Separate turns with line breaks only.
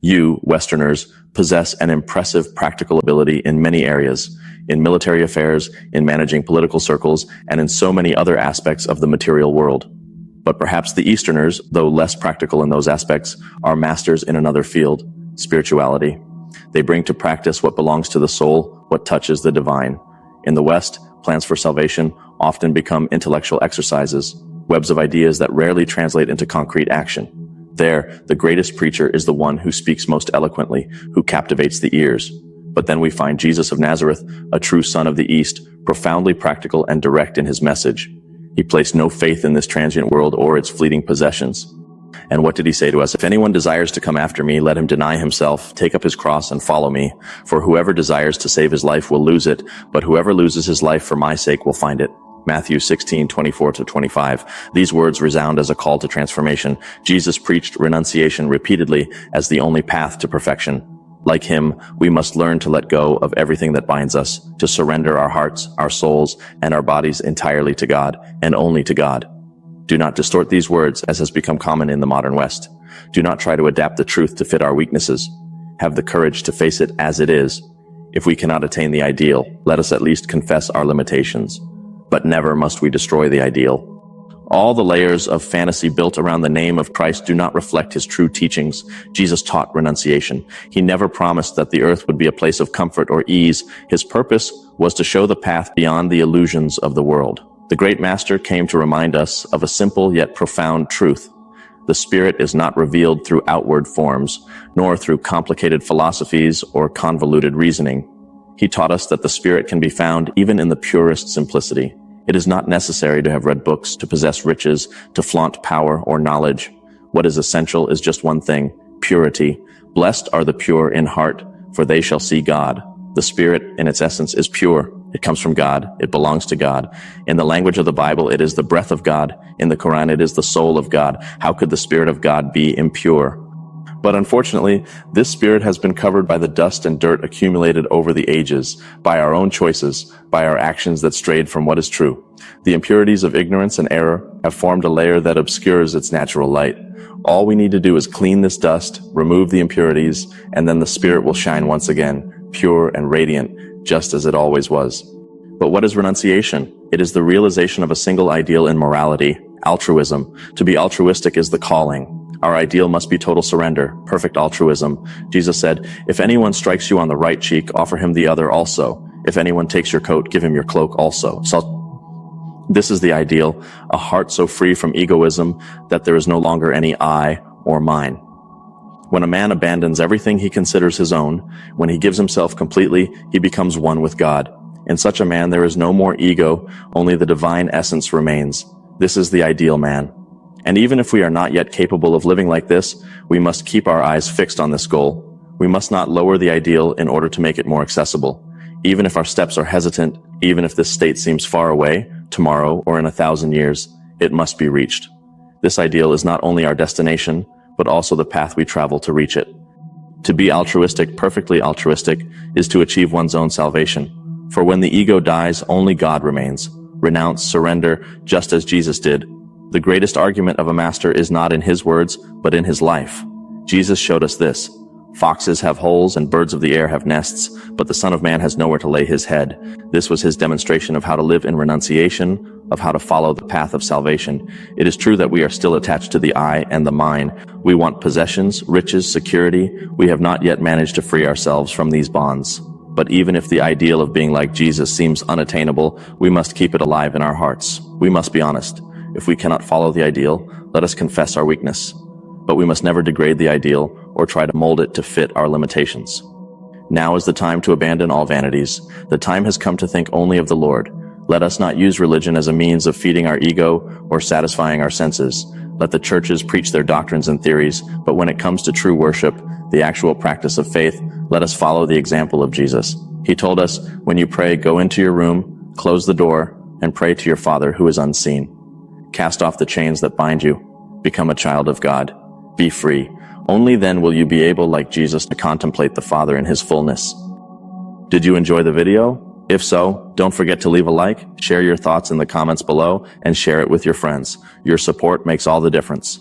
You, Westerners, possess an impressive practical ability in many areas, in military affairs, in managing political circles, and in so many other aspects of the material world. But perhaps the Easterners, though less practical in those aspects, are masters in another field, spirituality. They bring to practice what belongs to the soul, what touches the divine. In the West, plans for salvation often become intellectual exercises, webs of ideas that rarely translate into concrete action. There, the greatest preacher is the one who speaks most eloquently, who captivates the ears. But then we find Jesus of Nazareth, a true son of the East, profoundly practical and direct in his message. He placed no faith in this transient world or its fleeting possessions. And what did he say to us? If anyone desires to come after me, let him deny himself, take up his cross, and follow me. For whoever desires to save his life will lose it, but whoever loses his life for my sake will find it. Matthew 16:24-25. These words resound as a call to transformation. Jesus preached renunciation repeatedly as the only path to perfection. Like him, we must learn to let go of everything that binds us, to surrender our hearts, our souls, and our bodies entirely to God, and only to God. Do not distort these words, as has become common in the modern West. Do not try to adapt the truth to fit our weaknesses. Have the courage to face it as it is. If we cannot attain the ideal, let us at least confess our limitations. But never must we destroy the ideal. All the layers of fantasy built around the name of Christ do not reflect his true teachings. Jesus taught renunciation. He never promised that the earth would be a place of comfort or ease. His purpose was to show the path beyond the illusions of the world. The great master came to remind us of a simple yet profound truth. The Spirit is not revealed through outward forms, nor through complicated philosophies or convoluted reasoning. He taught us that the Spirit can be found even in the purest simplicity. It is not necessary to have read books, to possess riches, to flaunt power or knowledge. What is essential is just one thing: purity. Blessed are the pure in heart, for they shall see God. The Spirit, in its essence, is pure. It comes from God. It belongs to God. In the language of the Bible, it is the breath of God. In the Quran, it is the soul of God. How could the Spirit of God be impure? But unfortunately, this spirit has been covered by the dust and dirt accumulated over the ages, by our own choices, by our actions that strayed from what is true. The impurities of ignorance and error have formed a layer that obscures its natural light. All we need to do is clean this dust, remove the impurities, and then the Spirit will shine once again, pure and radiant, just as it always was. But what is renunciation? It is the realization of a single ideal in morality, altruism. To be altruistic is the calling. Our ideal must be total surrender, perfect altruism. Jesus said, if anyone strikes you on the right cheek, offer him the other also. If anyone takes your coat, give him your cloak also. So this is the ideal, a heart so free from egoism that there is no longer any I or mine. When a man abandons everything he considers his own, when he gives himself completely, he becomes one with God. In such a man, there is no more ego, only the divine essence remains. This is the ideal man. And even if we are not yet capable of living like this, we must keep our eyes fixed on this goal. We must not lower the ideal in order to make it more accessible. Even if our steps are hesitant, even if this state seems far away, tomorrow or in 1,000 years, it must be reached. This ideal is not only our destination, but also the path we travel to reach it. To be altruistic, perfectly altruistic, is to achieve one's own salvation. For when the ego dies, only God remains. Renounce, surrender, just as Jesus did. The greatest argument of a master is not in his words, but in his life. Jesus showed us this. Foxes have holes and birds of the air have nests, but the Son of Man has nowhere to lay his head. This was his demonstration of how to live in renunciation, of how to follow the path of salvation. It is true that we are still attached to the I and the mine. We want possessions, riches, security. We have not yet managed to free ourselves from these bonds. But even if the ideal of being like Jesus seems unattainable, we must keep it alive in our hearts. We must be honest. If we cannot follow the ideal, let us confess our weakness. But we must never degrade the ideal or try to mold it to fit our limitations. Now is the time to abandon all vanities. The time has come to think only of the Lord. Let us not use religion as a means of feeding our ego or satisfying our senses. Let the churches preach their doctrines and theories, but when it comes to true worship, the actual practice of faith, let us follow the example of Jesus. He told us, when you pray, go into your room, close the door, and pray to your Father who is unseen. Cast off the chains that bind you. Become a child of God. Be free. Only then will you be able, like Jesus, to contemplate the Father in his fullness. Did you enjoy the video? If so, don't forget to leave a like, share your thoughts in the comments below, and share it with your friends. Your support makes all the difference.